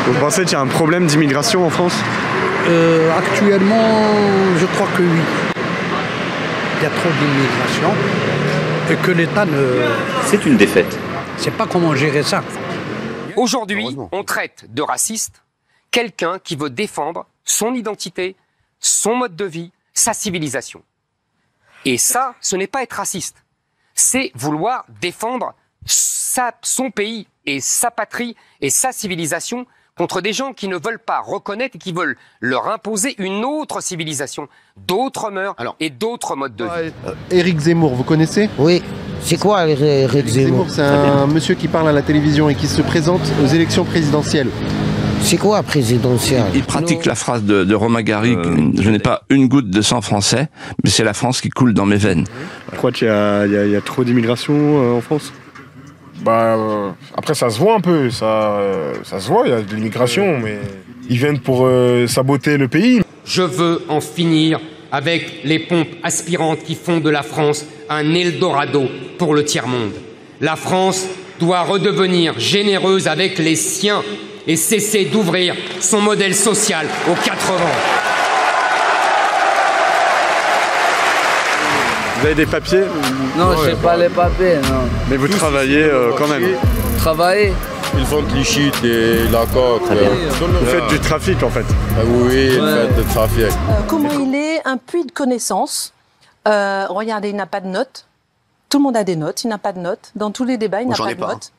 Vous pensez qu'il y a un problème d'immigration en France? Actuellement, je crois que oui. Il y a trop d'immigration et que l'État ne... C'est une défaite. ne sait pas comment gérer ça. Aujourd'hui, on traite de raciste quelqu'un qui veut défendre son identité, son mode de vie, sa civilisation. Et ça, ce n'est pas être raciste. C'est vouloir défendre son pays et sa patrie et sa civilisation contre des gens qui ne veulent pas reconnaître et qui veulent leur imposer une autre civilisation, d'autres mœurs et d'autres modes de vie. Éric Zemmour, vous connaissez? Oui. C'est quoi Éric Zemmour? C'est un monsieur qui parle à la télévision et qui se présente aux élections présidentielles. C'est quoi présidentiel? Il pratique la phrase de Romain Gary, je n'ai pas une goutte de sang français, mais c'est la France qui coule dans mes veines. Je crois qu'il y a trop d'immigration en France. Après ça se voit un peu, ça se voit, il y a de l'immigration, mais ils viennent pour saboter le pays. Je veux en finir avec les pompes aspirantes qui font de la France un Eldorado pour le tiers-monde. La France doit redevenir généreuse avec les siens et cesser d'ouvrir son modèle social aux 80. Vous avez des papiers? Non, je sais pas les papiers, non. Mais vous travaillez quand même? Travailler? Ils font de l'ichite et la coque. Vous faites du trafic en fait? Oui, ils font du trafic. Comment il est un puits de connaissances. Regardez, il n'a pas de notes. Tout le monde a des notes, il n'a pas de notes. Dans tous les débats, il n'a pas de notes.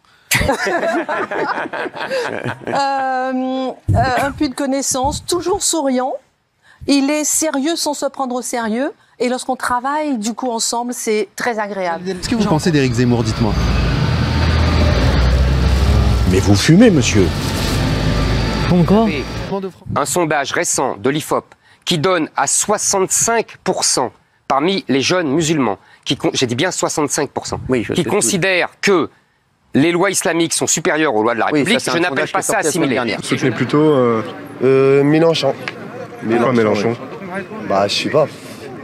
Un puits de connaissances, toujours souriant. Il est sérieux sans se prendre au sérieux. Et lorsqu'on travaille, du coup, ensemble, c'est très agréable. Qu'est-ce que vous pensez d'Éric Zemmour, dites-moi? Mais vous fumez, monsieur. Encore? Un sondage récent de l'IFOP qui donne à 65% parmi les jeunes musulmans, j'ai dit bien 65%, qui considèrent que les lois islamiques sont supérieures aux lois de la République, je n'appelle pas ça assimiler. Vous soutenez plutôt Mélenchon. Pourquoi Mélenchon? Je sais pas.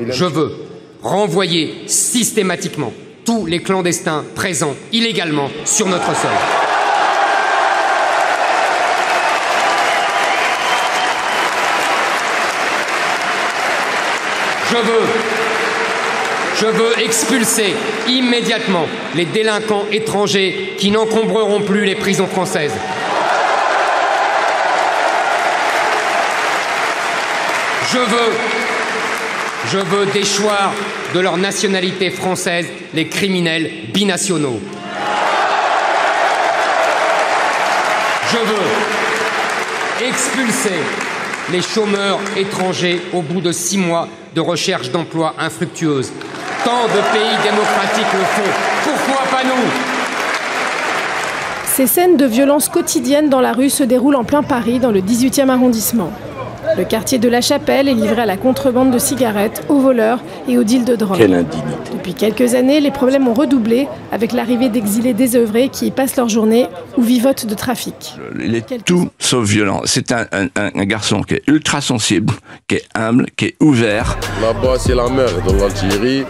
Je veux renvoyer systématiquement tous les clandestins présents illégalement sur notre sol. Je veux expulser immédiatement les délinquants étrangers qui n'encombreront plus les prisons françaises. Je veux déchoir de leur nationalité française les criminels binationaux. Je veux expulser les chômeurs étrangers au bout de 6 mois de recherche d'emploi infructueuse. Tant de pays démocratiques le font. Pourquoi pas nous? Ces scènes de violence quotidienne dans la rue se déroulent en plein Paris, dans le 18e arrondissement. Le quartier de la Chapelle est livré à la contrebande de cigarettes, aux voleurs et aux deals de drogue. Quelle indignité. Depuis quelques années, les problèmes ont redoublé avec l'arrivée d'exilés désœuvrés qui y passent leur journée ou vivotent de trafic. Il est tout sauf violent. C'est un garçon qui est ultra sensible, qui est humble, qui est ouvert. Là-bas, c'est la mer dans l'Algérie.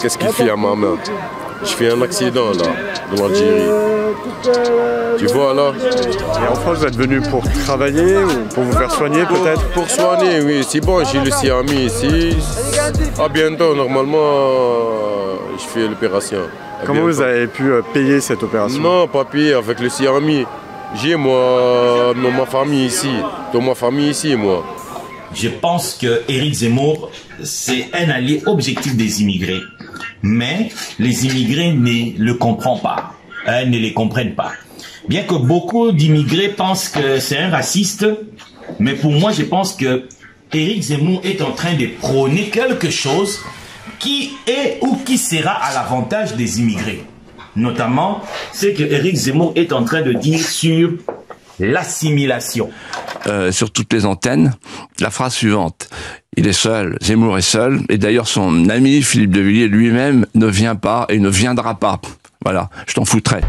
Qu'est-ce qu'il fait à ma main? Je fais un accident là, dans l'Algérie. Tu vois là? Et en France, vous êtes venu pour travailler ou pour vous faire soigner peut-être? Pour soigner, oui. C'est bon, j'ai le CIAMI ici. À bientôt, normalement, je fais l'opération. Comment vous avez pu payer cette opération? Non, pas payer avec le CIAMI. J'ai moi, ma famille ici. Dans ma famille ici, moi. Je pense que Éric Zemmour, c'est un allié objectif des immigrés. Mais les immigrés ne le comprennent pas, ne les comprennent pas. Bien que beaucoup d'immigrés pensent que c'est un raciste, mais pour moi, je pense que Éric Zemmour est en train de prôner quelque chose qui est ou qui sera à l'avantage des immigrés. Notamment, ce que Éric Zemmour est en train de dire sur l'assimilation. Sur toutes les antennes, la phrase suivante. Il est seul, Zemmour est seul, et d'ailleurs son ami Philippe de Villiers lui-même ne vient pas et ne viendra pas. Voilà, je t'en foutrais.